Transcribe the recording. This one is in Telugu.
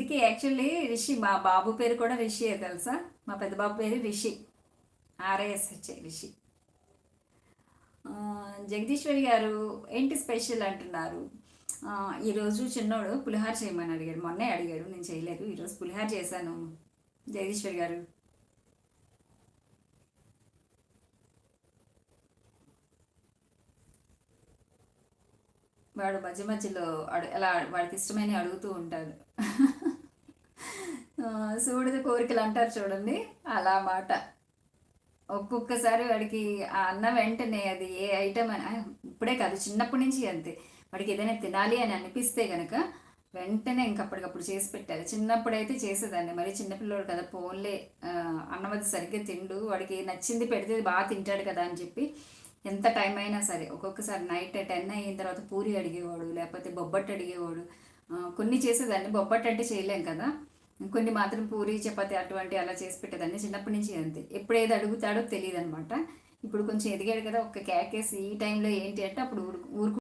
ఇంతకీ యాక్చువల్లీ రిషి, మా బాబు పేరు కూడా రిషియే తెలుసా. మా పెద్ద బాబు పేరు రిషి, RISH రిషి. ఆ, జగదీశ్వరి గారు ఏంటి స్పెషల్ అంటున్నారు. ఈరోజు చిన్నోడు పులిహార చేయమని అడిగాడు, మొన్నే అడిగాడు, నేను చేయలేదు. ఈరోజు పులిహార చేశాను జగదీశ్వరి గారు. వాడు మధ్య మధ్యలో ఎలా వాడికి ఇష్టమైన అడుగుతూ ఉంటాడు. సూడిద కోరికలు అంటారు చూడండి, అలా మాట. ఒక్కొక్కసారి వాడికి ఆ అన్న వెంటనే అది ఏ ఐటమ్ అని ఇప్పుడే కాదు, చిన్నప్పటి నుంచి అంతే. వాడికి ఏదైనా తినాలి అని అనిపిస్తే కనుక వెంటనే ఇంకప్పటికప్పుడు చేసి పెట్టాలి. చిన్నప్పుడైతే చేసేదాన్ని, మరి చిన్నపిల్లడు కదా, ఫోన్లే అన్నం అది సరిగ్గా తిండు, వాడికి నచ్చింది పెడితే బాగా తింటాడు కదా అని చెప్పి ఎంత టైం అయినా సరే ఒక్కొక్కసారి నైట్ 10 అయిన తర్వాత పూరి అడిగేవాడు, లేకపోతే బొబ్బట్టు అడిగేవాడు. కొన్ని చేసేదాన్ని, బొబ్బట్టు అంటే చేయలేం కదా, కొన్ని మాత్రం పూరి చపాతి అటువంటి అలా చేసి పెట్టేదాన్ని చిన్నప్పటి నుంచి అంతే. ఎప్పుడు ఏది అడుగుతాడో తెలియదు అనమాట. ఇప్పుడు కొంచెం ఎదిగాడు కదా, ఒక్క కేకేసి ఈ టైంలో ఏంటి అంటే అప్పుడు ఊరుకు